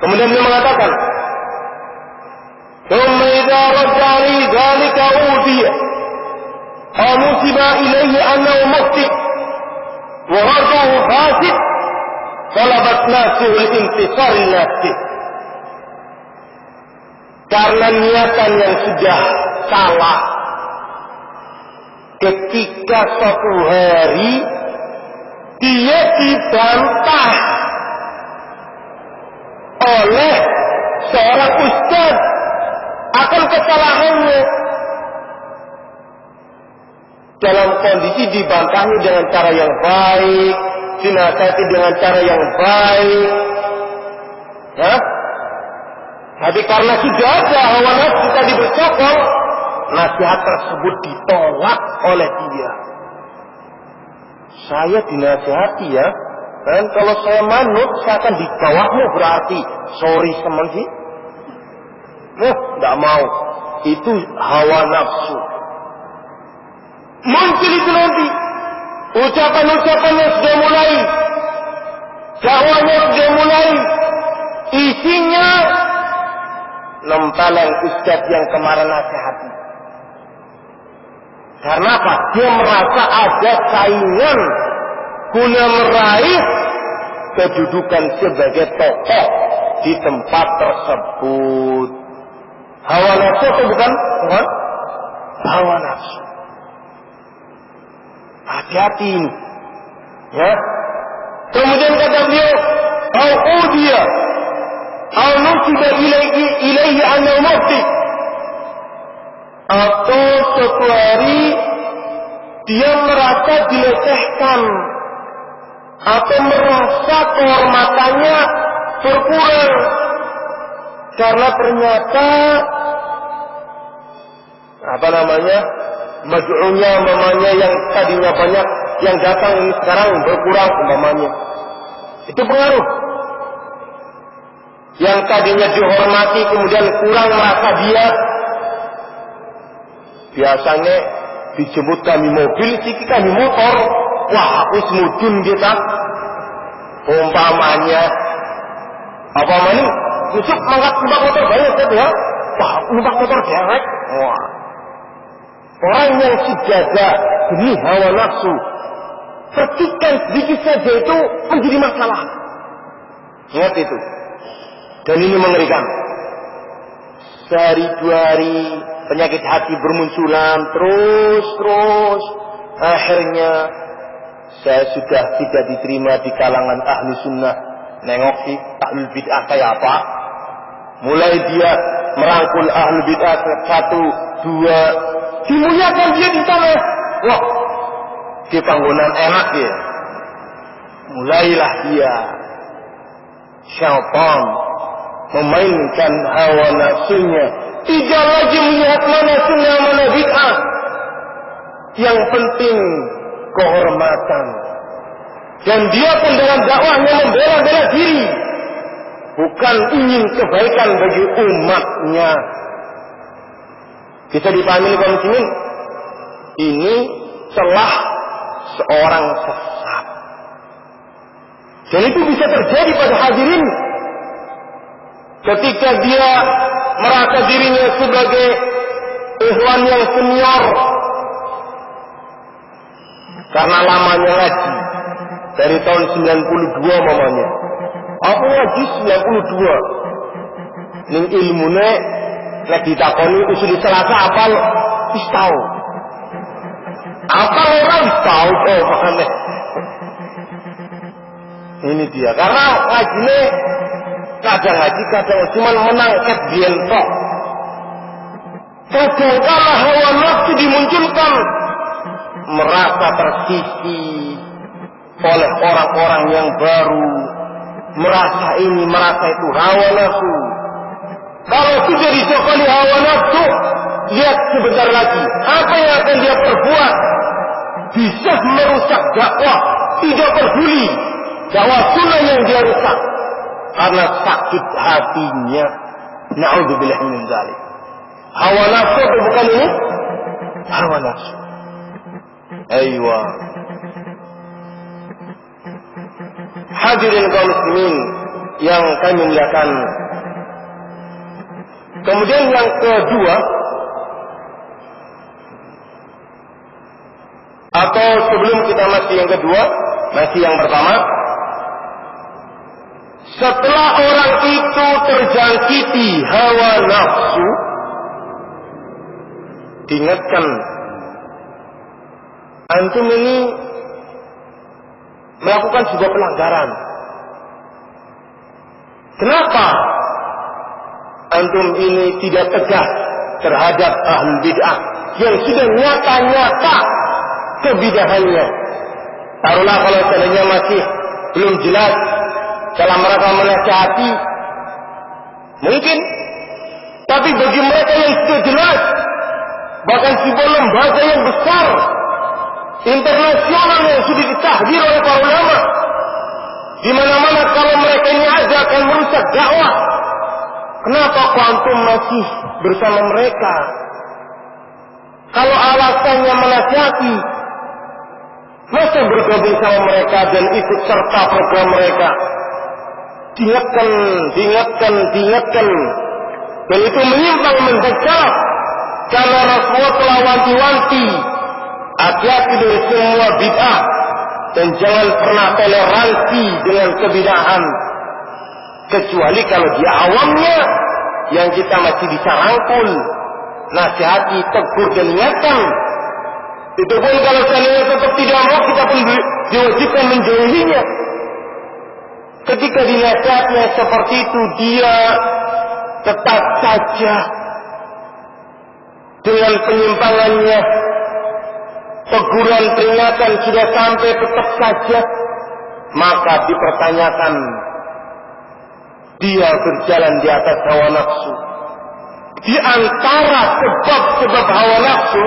Kemudian dia mengatakan, ثم إذا رجع لي ذلك أوذي أو نسب إليه أنه مخطئ ورجعه فاسد طلبت نفسه الانتصار لنفسه. Karena niatan yang sudah salah, ketika suatu hari dia dibantah oleh seorang ustaz akan kesalahannya, dalam kondisi dibantahnya dengan cara yang baik, dinasihati dengan cara yang baik, tapi karena sudah ada hawa nafsu tadi bersokong, nasihat tersebut ditolak oleh dia. Saya dinasihati ya, dan kalau saya manut, saya akan di bawahmu berarti. Sorry teman sih. Tidak mau. Itu hawa nafsu. Muncul itu nanti. Ucapan-ucapannya sudah mulai. Dakwahnya sudah mulai. Isinya nempalan ustaz yang kemarin nasihati. Karena apa? Dia merasa ada saingan guna meraih kedudukan sebagai tokoh di tempat tersebut. Hawa nafsu itu bukan? hawa nafsu. Hati-hati ini. Ya. Kemudian kata beliau, "Au udiya, au nusiba ilaihi annahu mufti." Atau suatu hari dia merasa dilecehkan atau merasa kehormatannya berkurang karena ternyata mad'unya mamanya yang tadinya banyak yang datang ini sekarang berkurang umpamanya. Itu pengaruh. Yang tadinya dihormati kemudian kurang merasa dia. Biasanya dijemput kami mobil, siki kami motor. Wah, aku semudun kita. Umpamanya besok mangkat numpak motor banyak ya. Wah, numpak motor dewek. Wah. Orang yang sejaga demi hawa nafsu, percikan sedikit saja itu menjadi masalah. Ingat itu. Dan ini mengerikan. Sehari dua hari penyakit hati bermunculan terus. Akhirnya saya sudah tidak diterima di kalangan ahli sunnah. Nengok sih ahli bid'ah kayak apa. Mulai dia merangkul ahli bid'ah 1, 2, dimuliakan dia di sana. Wah, di panggonan enak dia. Mulailah dia syaitan memainkan hawa nafsunya. Tidak lagi melihat mana sunnah mana bid'ah. Yang penting kehormatan. Dan dia pun dengan dakwahnya membela-bela diri. Bukan ingin kebaikan bagi umatnya. Bisa dipahami kaum muslimin? Ini celah seorang sesat. Dan itu bisa terjadi pada hadirin. Ketika dia merasa dirinya sebagai ikhwan yang senior. Karena lamanya ngaji. Dari tahun 92 mamanya. Aku ngaji 92. Ning ilmune nek ditakoni usul Selasa apal wis tau. Apal ora wis tau kok makane. Ini dia. Karena ngajine kadang ngaji kadang cuma menang ket biyen tok. Kadang kala hawa nafsu dimunculkan merasa tersisi oleh orang-orang yang baru, merasa ini, merasa itu, hawa nafsu. Kalau sudah disokoni hawa nafsu, lihat sebentar lagi apa yang akan dia perbuat. Bisa merusak dakwah, tidak peduli dakwah sunnah yang dia rusak karena sakit hatinya. Na'udzubillah min dzalik. Hawa nafsu itu bukan ini? Hawa nafsu. Aywa. Hadirin kaum muslimin yang kami muliakan. Kemudian yang kedua, atau sebelum kita masih yang kedua, masih yang pertama. Setelah orang itu terjangkiti hawa nafsu, diingatkan, antum ini melakukan sebuah pelanggaran. Kenapa antum ini tidak tegas terhadap ahli bid'ah yang sudah nyata-nyata kebidahannya? Taruhlah kalau seandainya masih belum jelas dalam rangka menasihati, mungkin. Tapi bagi mereka yang sudah jelas, bahkan sebuah lembaga yang besar internasional yang sudah ditahdir oleh para ulama, di mana-mana kalau mereka ini ada akan merusak dakwah. Kenapa antum masih bersama mereka? Kalau alasannya menasihati, masa bergabung sama mereka dan ikut serta program mereka? Diingatkan. Dan itu menyimpang mendekat. Karena Rasulullah telah wanti-wanti, hati-hati dari semua bid'ah dan jangan pernah toleransi dengan kebid'ahan, kecuali kalau dia awamnya yang kita masih bisa rangkul. nasihati, tegur dan ingatkan. Itu pun kalau seandainya tetap tidak mau, kita pun diwajibkan menjauhinya. Ketika dinasihatnya seperti itu, dia tetap saja dengan penyimpangannya, teguran peringatan sudah sampai tetap saja, maka dipertanyakan dia berjalan di atas hawa nafsu. Di antara sebab-sebab hawa nafsu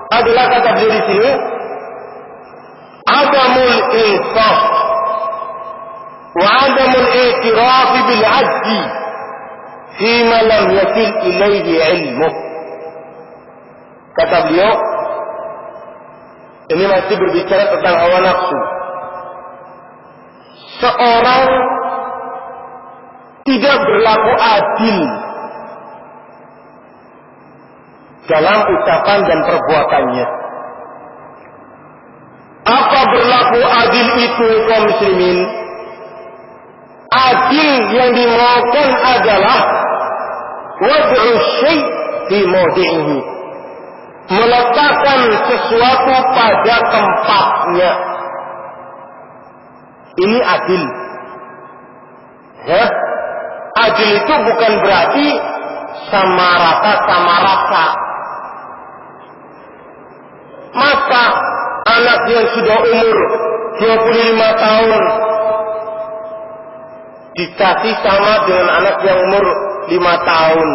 adalah, kata beliau di sini, adamul insaf wa adamul i'tiraf bil ajzi fima lam yasil ilaihi ilmuh. Kata beliau, ini masih berbicara tentang hawa nafsu. Seorang tidak berlaku adil dalam ucapan dan perbuatannya. Apa berlaku adil itu, kaum muslimin? Adil yang dimaukan adalah wad'u syai' fi mawdi'ihi, meletakkan sesuatu pada tempatnya. Ini adil. Ya? Adil itu bukan berarti sama rata. Masa anak yang sudah umur 25 tahun dikasih sama dengan anak yang umur 5 tahun.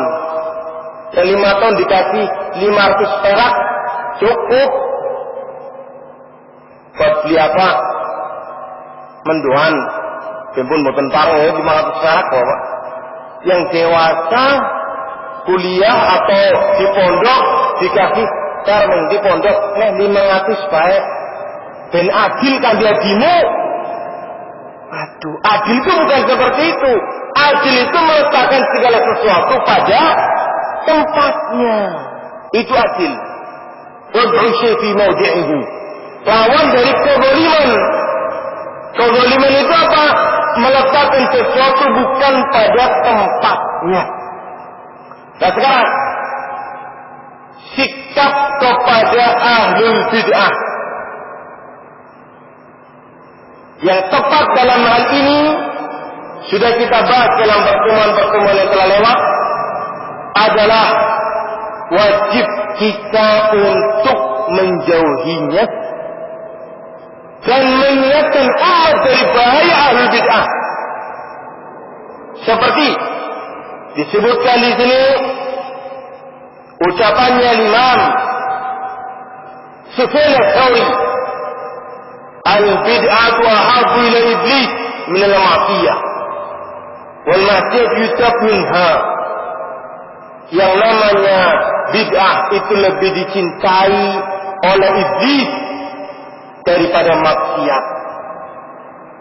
Yang 5 tahun dikasih 500 perak cukup buat beli apa? Mendoan. Bimpun boten parang ya 500 perak kok, Pak. Yang dewasa kuliah atau di pondok dikasih kareng di pondok 500 baik. Ben adil kan dia dino. Aduh, adil itu bukan seperti itu. Adil itu meletakkan segala sesuatu pada tempatnya. Itu adil. Wad'u syai' fi mawdi'ihi. Lawan dari kezaliman. Kezaliman itu apa? Meletakkan sesuatu bukan pada tempatnya. Nah sekarang, sikap kepada ahlul bid'ah yang tepat dalam hal ini sudah kita bahas dalam pertemuan-pertemuan yang telah lewat, adalah wajib kita untuk menjauhinya dan mengingatkan umat dari bahaya ahlul bid'ah. Seperti disebutkan di sini ucapannya Imam Sufyan ats-Tsauri, al-bid'atu ahabbu ila iblis min al-ma'siyah wal ma'siyah yutab minha. Yang namanya bid'ah itu lebih dicintai oleh iblis daripada maksiat.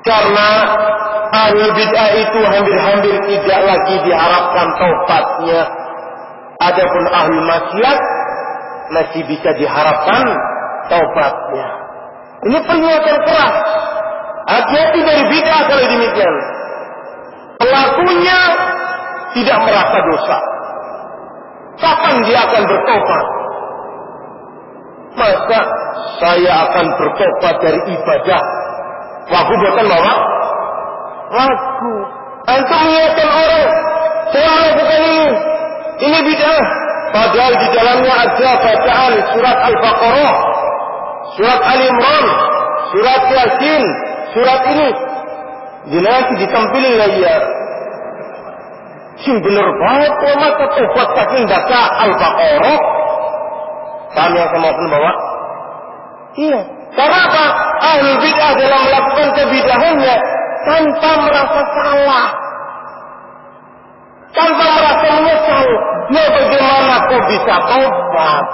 Karena ahli bid'ah itu hampir-hampir tidak lagi diharapkan taubatnya. Adapun ahli maksiat masih bisa diharapkan taubatnya. Ini peringatan keras. Hati-hati dari bid'ah kalau demikian. Pelakunya tidak merasa dosa. Kapan dia akan bertobat? Masa saya akan bertobat dari ibadah? Waku bukan bawa? Waku. Antum mengingatkan orang, saya melakukan ini. Ini bid'ah. Padahal di dalamnya ada bacaan surat Al-Baqarah, surat Al-Imran, surat Yasin, surat ini. Jenazah ditampilin lagi ya. Sing bener banget kok masa tobat saking baca Al-Baqarah. Paham yang saya mau bawa? Iya. Karena apa? Ahli bid'ah dalam melakukan kebidahannya tanpa merasa salah, tanpa merasa menyesal. Ya bagaimana kok bisa tobat?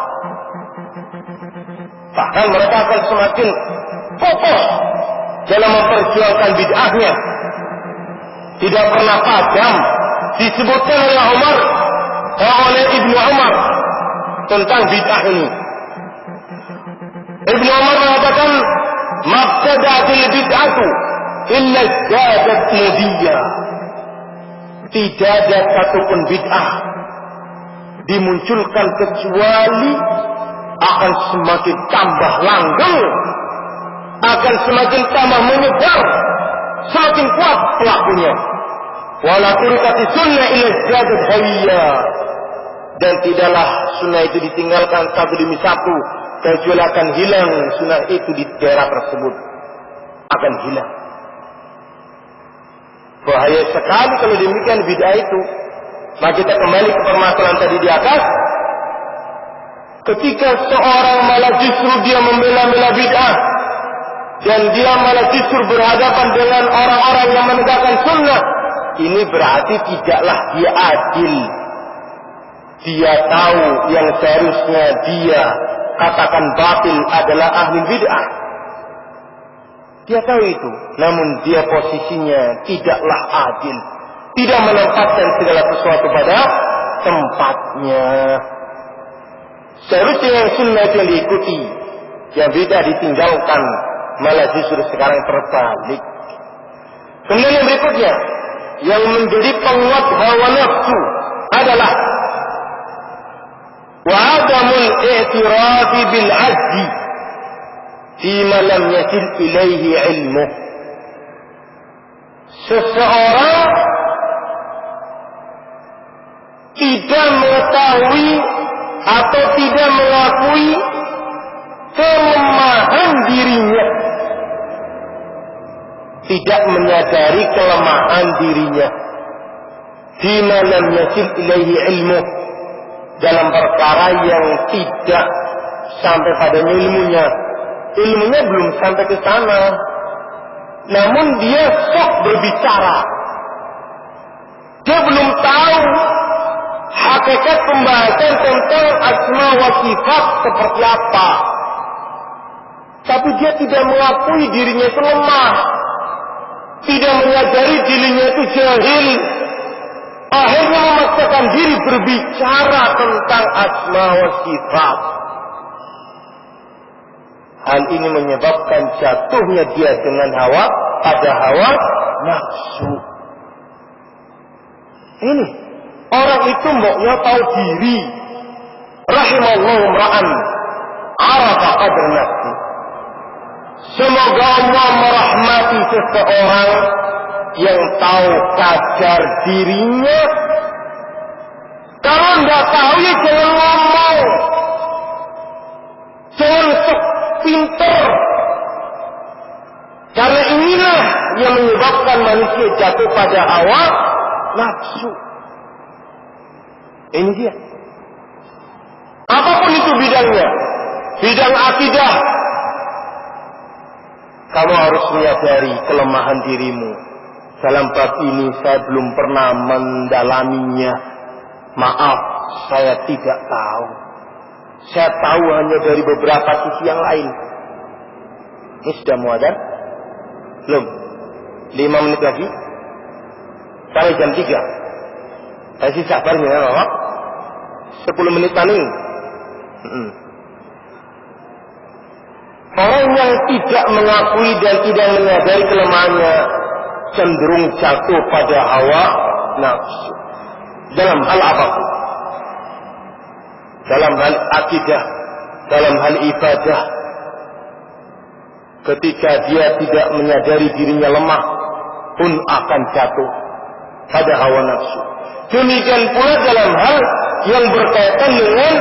Bahkan mereka akan semakin kokoh dalam memperjuangkan bid'ahnya. Tidak pernah padam. Disebutkan oleh Umar, oleh Ibnu Umar tentang bid'ah ini. Ibnu Umar mengatakan, "Mabtada'atil bid'atu illa zadat mudiyya." Tidak ada satupun bid'ah dimunculkan kecuali akan semakin tambah langgeng, akan semakin tambah menyebar, semakin kuat pelakunya. Wala turikati sunnah ila jadat hawiyya, dan tidaklah sunnah itu ditinggalkan satu demi satu kecuali akan hilang sunnah itu di daerah tersebut, akan hilang. Bahaya sekali kalau demikian bid'ah itu. Maka kita kembali ke permasalahan tadi di atas. Ketika seorang malah justru dia membela-bela bid'ah, dan dia malah justru berhadapan dengan orang-orang yang menegakkan sunnah, ini berarti tidaklah dia adil. Dia tahu yang seharusnya dia katakan batil adalah ahli bid'ah. Dia tahu itu, namun dia posisinya tidaklah adil, tidak menempatkan segala sesuatu pada tempatnya. Seharusnya yang sunnah yang diikuti, yang bid'ah ditinggalkan, malah justru sekarang terbalik. Kemudian yang berikutnya, yang menjadi penguat hawa nafsu adalah wa'adamul i'tirafi bil ajzi fima lam yasil ilaihi ilmu. Seseorang tidak mengetahui atau tidak mengakui kelemahan dirinya, tidak menyadari kelemahan dirinya, fima lam yasil ilaihi ilmu, dalam perkara yang tidak sampai padanya ilmunya. Ilmunya belum sampai ke sana, namun dia sok berbicara. Dia belum tahu hakikat pembahasan tentang asma wa sifat seperti apa. Tapi dia tidak mengakui dirinya itu lemah, tidak menyadari dirinya itu jahil. Akhirnya memaksakan diri berbicara tentang asma wa sifat. Hal ini menyebabkan jatuhnya dia dengan hawa pada hawa nafsu. Ini orang itu maunya tahu diri. Rahimallahu ra'an arafa qadr nafsi. Semoga Allah merahmati seseorang yang tahu kadar dirinya. Kalau tidak tahu ya jangan ngomong, jangan sok pinter. Karena inilah yang menyebabkan manusia jatuh pada hawa nafsu. Ini dia. Apapun itu bidangnya, bidang akidah, kamu harus menyadari kelemahan dirimu. Dalam bab ini saya belum pernah mendalaminya. Maaf, saya tidak tahu. Saya tahu hanya dari beberapa sisi yang lain. Ini sudah muadzan? Belum? 5 menit lagi? Sampai jam 3. Kasih sabarnya ya Bapak. 10 menit paling. Orang yang tidak mengakui dan tidak menyadari kelemahannya cenderung jatuh pada hawa nafsu. Dalam hal apapun. Dalam hal akidah, dalam hal ibadah. Ketika dia tidak menyadari dirinya lemah, pun akan jatuh pada hawa nafsu. Demikian pula dalam hal yang berkaitan dengan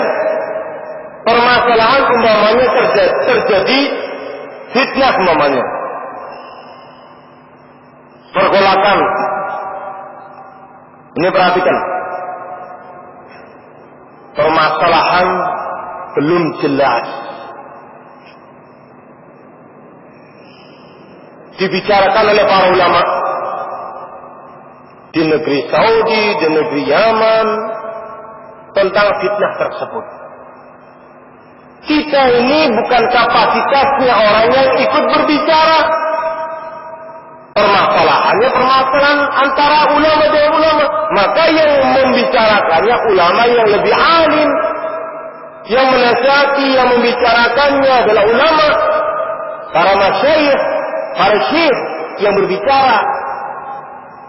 permasalahan umpamanya terjadi fitnah umpamanya. Pergolakan. Ini perhatikan. Permasalahan belum jelas. Dibicarakan oleh para ulama di negeri Saudi, di negeri Yaman tentang fitnah tersebut. Kita ini bukan kapasitasnya orang yang ikut berbicara. Permasalahannya permasalahan antara ulama dengan ulama. Maka yang membicarakannya ulama yang lebih alim. Yang menasihati, yang membicarakannya adalah ulama. Para masyayikh, para syekh yang berbicara.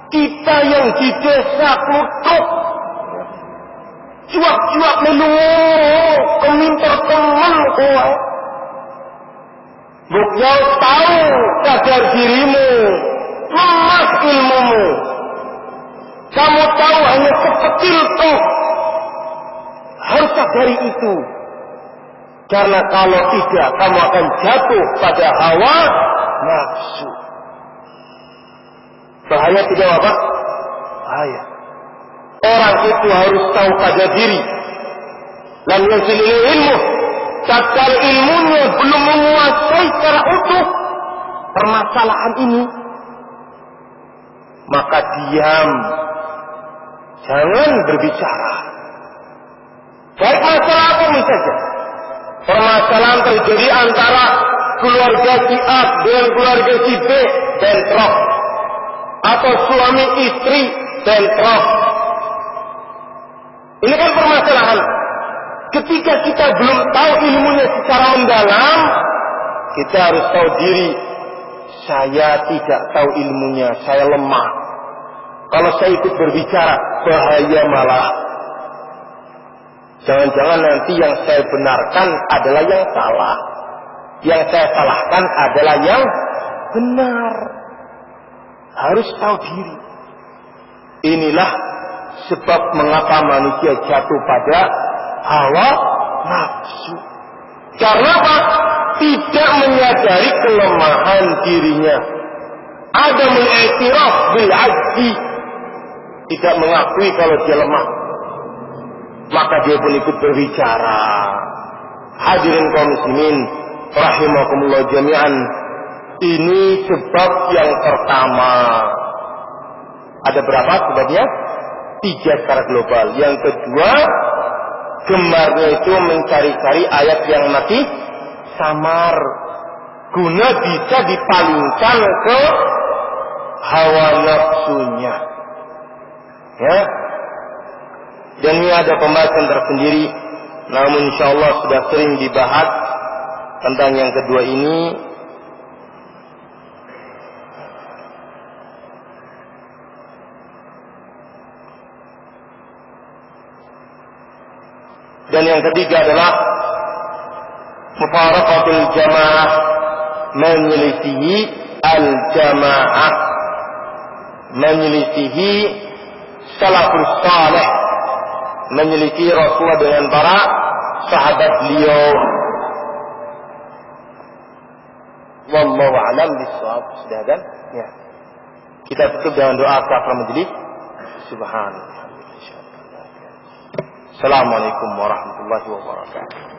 Kita yang di desa Klutuk, Cuap-cuap melu keminter teman kowe. Buknya tahu kadar dirimu, lemah ilmumu. Kamu tahu hanya sekecil toh. Harus sadari itu. Karena kalau tidak, kamu akan jatuh pada hawa nafsu. Bahaya tidak apa? Bahaya. Orang itu harus tahu pada diri. Lam yasil ilmu. Tatkala ilmunya belum menguasai secara utuh permasalahan ini, maka diam. Jangan berbicara. Baik masalah apa saja. Permasalahan terjadi antara keluarga si A dengan keluarga si B, bentrok. Atau suami istri, bentrok. Ini kan permasalahan. Ketika kita belum tahu ilmunya secara mendalam, kita harus tahu diri. Saya tidak tahu ilmunya, saya lemah. Kalau saya ikut berbicara, bahaya malah. Jangan-jangan nanti yang saya benarkan adalah yang salah. Yang saya salahkan adalah yang benar. Harus tahu diri. Inilah sebab mengapa manusia jatuh pada hawa nafsu. Karena apa? Tidak menyadari kelemahan dirinya. Ada mengiktiraf bil ajzi. Tidak mengakui kalau dia lemah. Maka dia pun ikut berbicara. Hadirin kaum muslimin rahimakumullah jami'an. Ini sebab yang pertama. Ada berapa sebabnya? 3 secara global. Yang kedua, gemarnya itu mencari-cari ayat yang masih samar, guna bisa dipalingkan ke hawa nafsunya. Ya. Dan ini ada pembahasan tersendiri, namun insyaallah sudah sering dibahas tentang yang kedua ini. Dan yang ketiga adalah mufaraqatul jamaah, menyelisihi al-jamaah, menyelisihi salafus salih, menyelisihi Rasulullah dengan para sahabat beliau. Wallahu a'lam bishawab. Sudah kan? Ya. Kita tutup dengan doa kafaratul majelis. Subhanallah. Assalamualaikum warahmatullahi wabarakatuh.